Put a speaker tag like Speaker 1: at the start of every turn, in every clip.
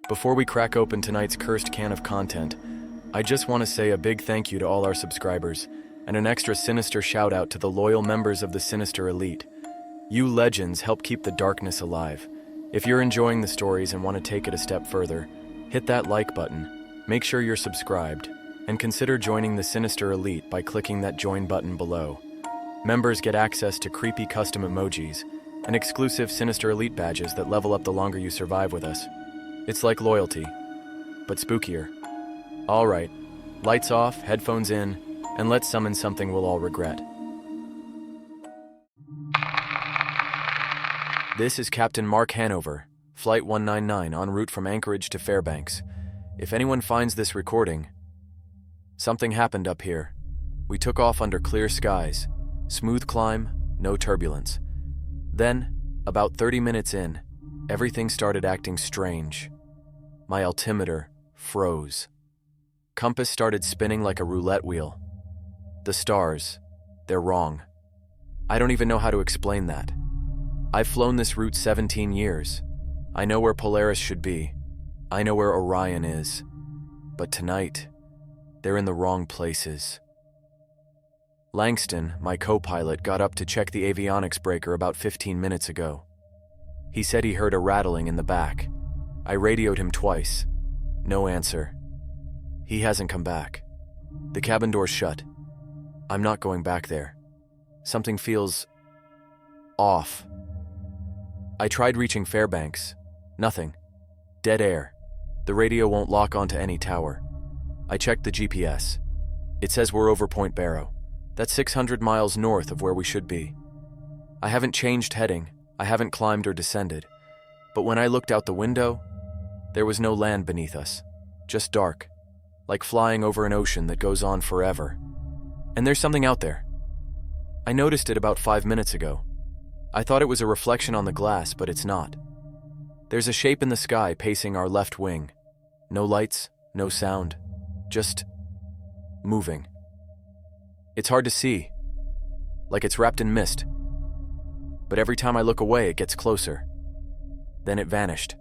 Speaker 1: Before we crack open tonight's cursed can of content, I just want to say a big thank you to all our subscribers, and an extra sinister shout out to the loyal members of the Sinister Elite. You legends help keep the darkness alive. If you're enjoying the stories and want to take it a step further, hit that like button, make sure you're subscribed, and consider joining the Sinister Elite by clicking that join button below. Members get access to creepy custom emojis and exclusive Sinister Elite badges that level up the longer you survive with us. It's like loyalty, but spookier. All right, lights off, headphones in, and let's summon something we'll all regret. This is Captain Mark Hanover, Flight 199 en route from Anchorage to Fairbanks. If anyone finds this recording, something happened up here. We took off under clear skies, smooth climb, no turbulence. Then, about 30 minutes in, everything started acting strange. My altimeter froze. Compass started spinning like a roulette wheel. The stars, they're wrong. I don't even know how to explain that. I've flown this route 17 years. I know where Polaris should be. I know where Orion is. But tonight, they're in the wrong places. Langston, my co-pilot, got up to check the avionics breaker about 15 minutes ago. He said he heard a rattling in the back. I radioed him twice. No answer. He hasn't come back. The cabin door's shut. I'm not going back there. Something feels off. I tried reaching Fairbanks. Nothing. Dead air. The radio won't lock onto any tower. I checked the GPS. It says we're over Point Barrow. That's 600 miles north of where we should be. I haven't changed heading. I haven't climbed or descended. But when I looked out the window, there was no land beneath us. Just dark. Like flying over an ocean that goes on forever. And there's something out there. I noticed it about 5 minutes ago. I thought it was a reflection on the glass, but it's not. There's a shape in the sky pacing our left wing. No lights, no sound. Just moving. It's hard to see. Like it's wrapped in mist. But every time I look away, it gets closer. Then it vanished.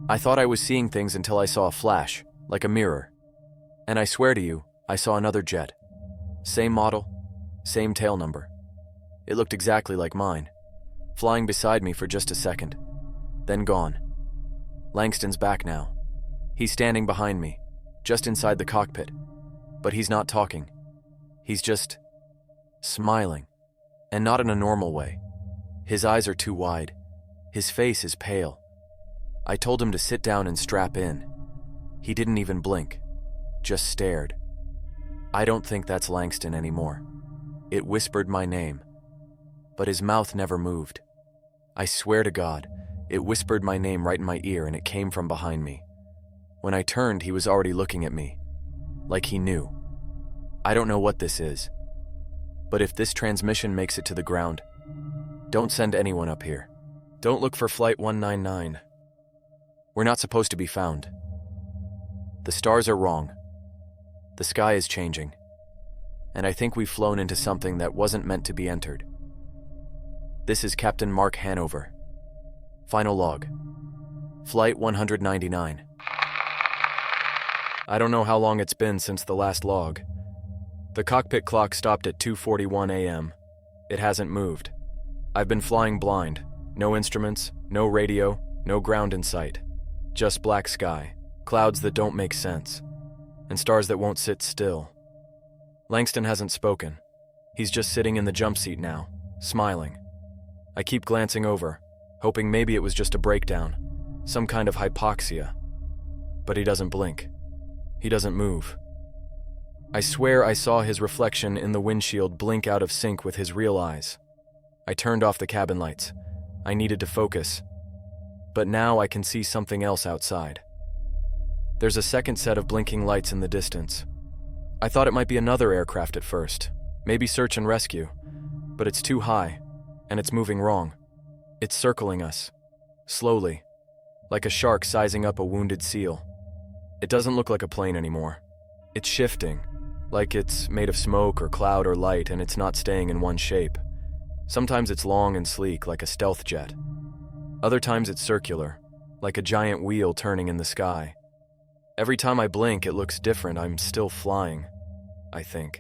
Speaker 1: I thought I was seeing things until I saw a flash, like a mirror. And I swear to you, I saw another jet. Same model, same tail number. It looked exactly like mine, flying beside me for just a second, then gone. Langston's back now. He's standing behind me, just inside the cockpit, but he's not talking. He's just smiling, and not in a normal way. His eyes are too wide. His face is pale. I told him to sit down and strap in. He didn't even blink, just stared. I don't think that's Langston anymore. It whispered my name, but his mouth never moved. I swear to God, it whispered my name right in my ear and it came from behind me. When I turned, he was already looking at me, like he knew. I don't know what this is, but if this transmission makes it to the ground, don't send anyone up here. Don't look for Flight 199. We're not supposed to be found. The stars are wrong. The sky is changing. And I think we've flown into something that wasn't meant to be entered. This is Captain Mark Hanover. Final log. Flight 199. I don't know how long it's been since the last log. The cockpit clock stopped at 2:41 a.m. It hasn't moved. I've been flying blind. No instruments, no radio, no ground in sight. Just black sky, clouds that don't make sense, and stars that won't sit still. Langston hasn't spoken. He's just sitting in the jump seat now, smiling. I keep glancing over, hoping maybe it was just a breakdown, some kind of hypoxia. But he doesn't blink. He doesn't move. I swear I saw his reflection in the windshield blink out of sync with his real eyes. I turned off the cabin lights. I needed to focus. But now I can see something else outside. There's a second set of blinking lights in the distance. I thought it might be another aircraft at first, maybe search and rescue, but it's too high, and it's moving wrong. It's circling us, slowly, like a shark sizing up a wounded seal. It doesn't look like a plane anymore. It's shifting, like it's made of smoke or cloud or light, and it's not staying in one shape. Sometimes it's long and sleek, like a stealth jet. Other times it's circular, like a giant wheel turning in the sky. Every time I blink, it looks different. I'm still flying, I think.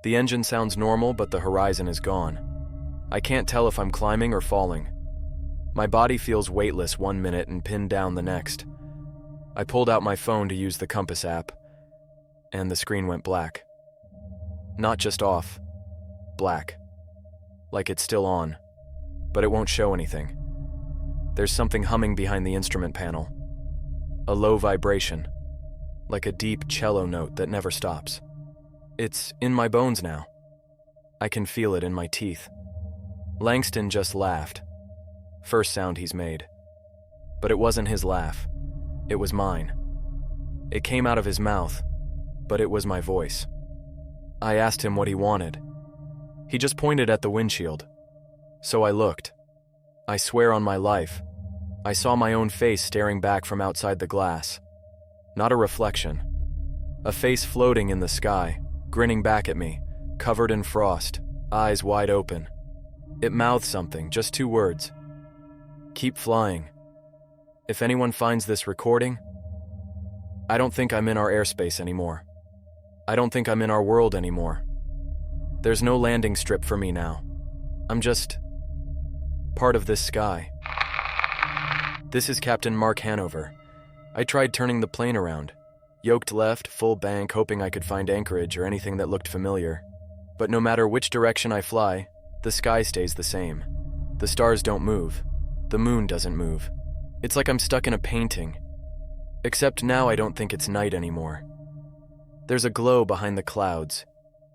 Speaker 1: The engine sounds normal, but the horizon is gone. I can't tell if I'm climbing or falling. My body feels weightless one minute and pinned down the next. I pulled out my phone to use the compass app, and the screen went black. Not just off, black. Like it's still on, but it won't show anything. There's something humming behind the instrument panel. A low vibration, like a deep cello note that never stops. It's in my bones now. I can feel it in my teeth. Langston just laughed. First sound he's made. But it wasn't his laugh. It was mine. It came out of his mouth, but it was my voice. I asked him what he wanted. He just pointed at the windshield. So I looked. I swear on my life, I saw my own face staring back from outside the glass. Not a reflection. A face floating in the sky, grinning back at me, covered in frost, eyes wide open. It mouthed something, just 2 words. Keep flying. If anyone finds this recording, I don't think I'm in our airspace anymore. I don't think I'm in our world anymore. There's no landing strip for me now. I'm just part of this sky. This is Captain Mark Hanover. I tried turning the plane around. Yoked left, full bank, hoping I could find anchorage or anything that looked familiar. But no matter which direction I fly, the sky stays the same. The stars don't move. The moon doesn't move. It's like I'm stuck in a painting. Except now I don't think it's night anymore. There's a glow behind the clouds,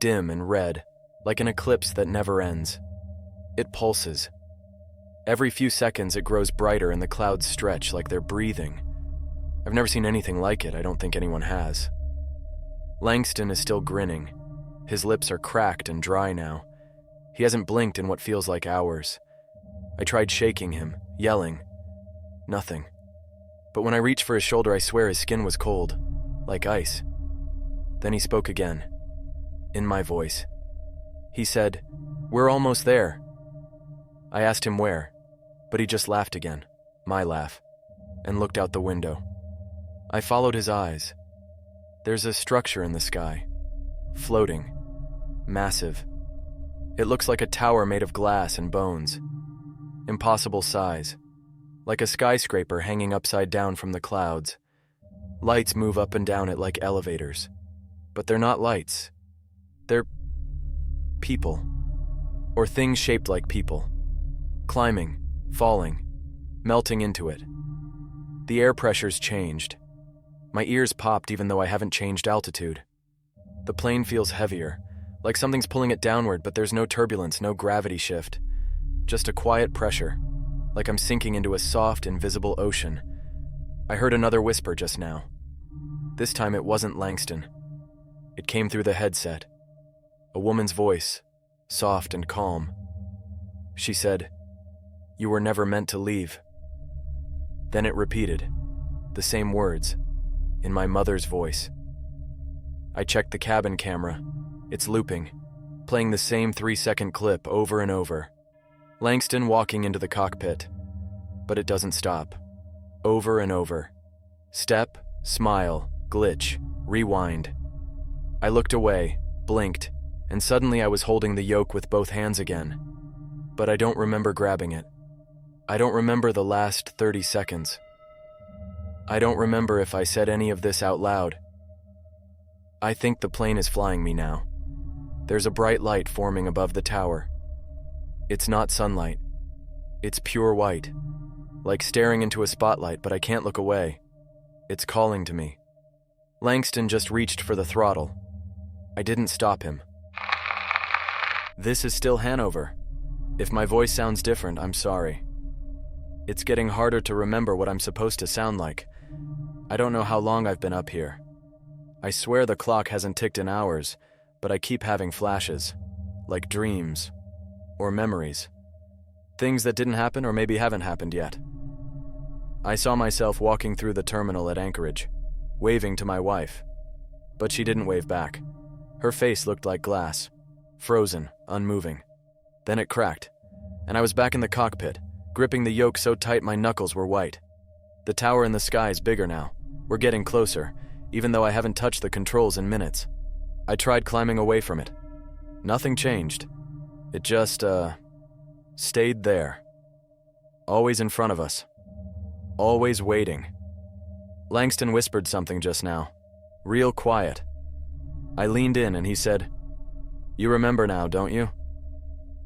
Speaker 1: dim and red, like an eclipse that never ends. It pulses. Every few seconds it grows brighter and the clouds stretch like they're breathing. I've never seen anything like it. I don't think anyone has. Langston is still grinning. His lips are cracked and dry now. He hasn't blinked in what feels like hours. I tried shaking him, yelling. Nothing. But when I reached for his shoulder, I swear his skin was cold, like ice. Then he spoke again, in my voice. He said, "We're almost there." I asked him where, but he just laughed again, my laugh, and looked out the window. I followed his eyes. There's a structure in the sky, floating, massive. It looks like a tower made of glass and bones. Impossible size, like a skyscraper hanging upside down from the clouds. Lights move up and down it like elevators. But they're not lights. They're people. Or things shaped like people. Climbing, falling, melting into it. The air pressure's changed. My ears popped even though I haven't changed altitude. The plane feels heavier, like something's pulling it downward, but there's no turbulence, no gravity shift. Just a quiet pressure, like I'm sinking into a soft, invisible ocean. I heard another whisper just now. This time it wasn't Langston. It came through the headset. A woman's voice, soft and calm. She said, "You were never meant to leave." Then it repeated, the same words, in my mother's voice. I checked the cabin camera. It's looping, playing the same 3-second clip over and over. Langston walking into the cockpit. But it doesn't stop. Over and over. Step, smile, glitch, rewind. I looked away, blinked, and suddenly I was holding the yoke with both hands again. But I don't remember grabbing it. I don't remember the last 30 seconds. I don't remember if I said any of this out loud. I think the plane is flying me now. There's a bright light forming above the tower. It's not sunlight. It's pure white, like staring into a spotlight, but I can't look away. It's calling to me. Langston just reached for the throttle. I didn't stop him. This is still Hanover. If my voice sounds different, I'm sorry. It's getting harder to remember what I'm supposed to sound like. I don't know how long I've been up here. I swear the clock hasn't ticked in hours, but I keep having flashes, like dreams, or memories. Things that didn't happen or maybe haven't happened yet. I saw myself walking through the terminal at Anchorage, waving to my wife, but she didn't wave back. Her face looked like glass, frozen, unmoving. Then it cracked, and I was back in the cockpit, gripping the yoke so tight my knuckles were white. The tower in the sky is bigger now. We're getting closer, even though I haven't touched the controls in minutes. I tried climbing away from it. Nothing changed. It just, stayed there. Always in front of us. Always waiting. Langston whispered something just now. Real quiet. I leaned in and he said, "You remember now, don't you?"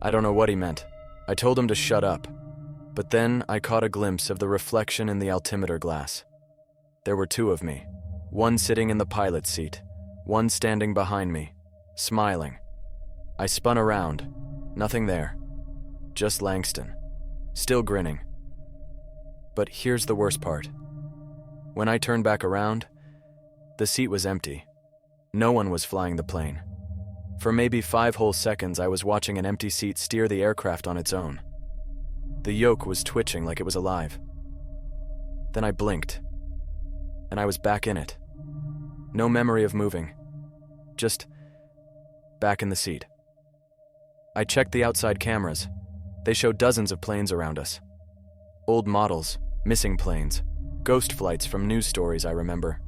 Speaker 1: I don't know what he meant. I told him to shut up. But then I caught a glimpse of the reflection in the altimeter glass. There were two of me. One sitting in the pilot's seat. One standing behind me, smiling. I spun around. Nothing there. Just Langston. Still grinning. But here's the worst part. When I turned back around, the seat was empty. No one was flying the plane. For maybe 5 whole seconds, I was watching an empty seat steer the aircraft on its own. The yoke was twitching like it was alive. Then I blinked, and I was back in it. No memory of moving. Just back in the seat. I checked the outside cameras. They showed dozens of planes around us. Old models, missing planes, ghost flights from news stories I remember.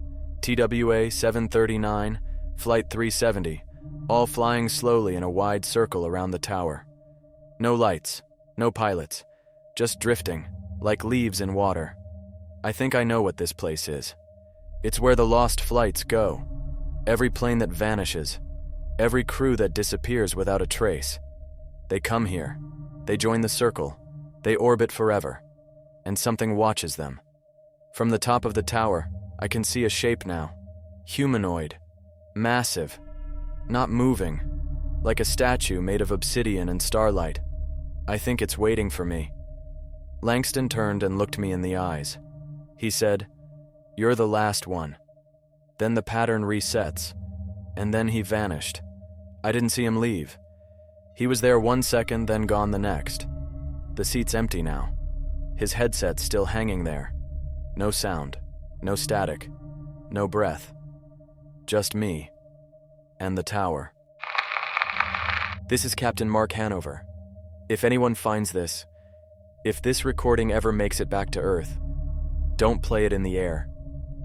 Speaker 1: TWA 739, Flight 370, all flying slowly in a wide circle around the tower. No lights, no pilots, just drifting, like leaves in water. I think I know what this place is. It's where the lost flights go. Every plane that vanishes, every crew that disappears without a trace. They come here, they join the circle, they orbit forever, and something watches them. From the top of the tower, I can see a shape now. Humanoid, massive, not moving, like a statue made of obsidian and starlight. I think it's waiting for me. Langston turned and looked me in the eyes. He said, "You're the last one." Then the pattern resets, and then he vanished. I didn't see him leave. He was there 1 second, then gone the next. The seat's empty now. His headset's still hanging there. No sound, no static, no breath. Just me and the tower. This is Captain Mark Hanover. If anyone finds this, if this recording ever makes it back to Earth, don't play it in the air.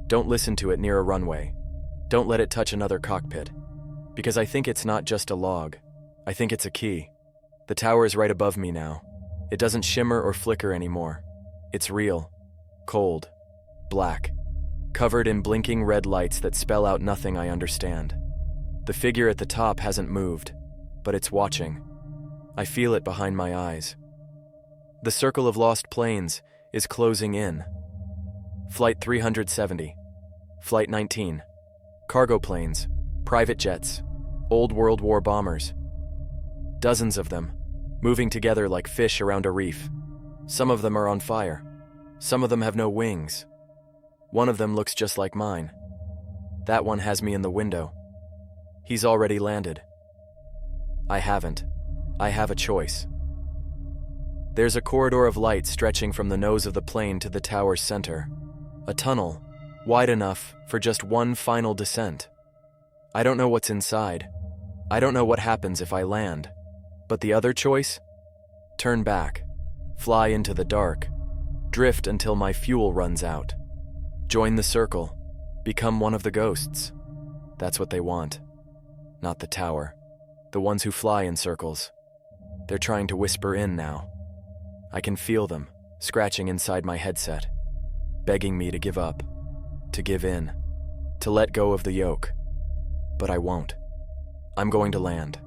Speaker 1: Don't listen to it near a runway. Don't let it touch another cockpit. Because I think it's not just a log. I think it's a key. The tower is right above me now. It doesn't shimmer or flicker anymore. It's real, cold, black, covered in blinking red lights that spell out nothing I understand. The figure at the top hasn't moved, but it's watching. I feel it behind my eyes. The circle of lost planes is closing in. Flight 370, Flight 19, cargo planes, private jets, old World War bombers. Dozens of them, moving together like fish around a reef. Some of them are on fire. Some of them have no wings. One of them looks just like mine. That one has me in the window. He's already landed. I haven't. I have a choice. There's a corridor of light stretching from the nose of the plane to the tower's center. A tunnel, wide enough for just one final descent. I don't know what's inside. I don't know what happens if I land. But the other choice? Turn back. Fly into the dark. Drift until my fuel runs out. Join the circle. Become one of the ghosts. That's what they want. Not the tower. The ones who fly in circles. They're trying to whisper in now. I can feel them, scratching inside my headset, begging me to give up, to give in, to let go of the yoke. But I won't. I'm going to land.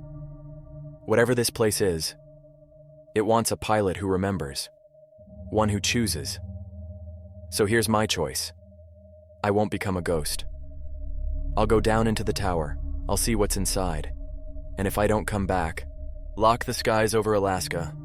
Speaker 1: Whatever this place is, it wants a pilot who remembers, one who chooses. So here's my choice. I won't become a ghost. I'll go down into the tower. I'll see what's inside. And if I don't come back, lock the skies over Alaska,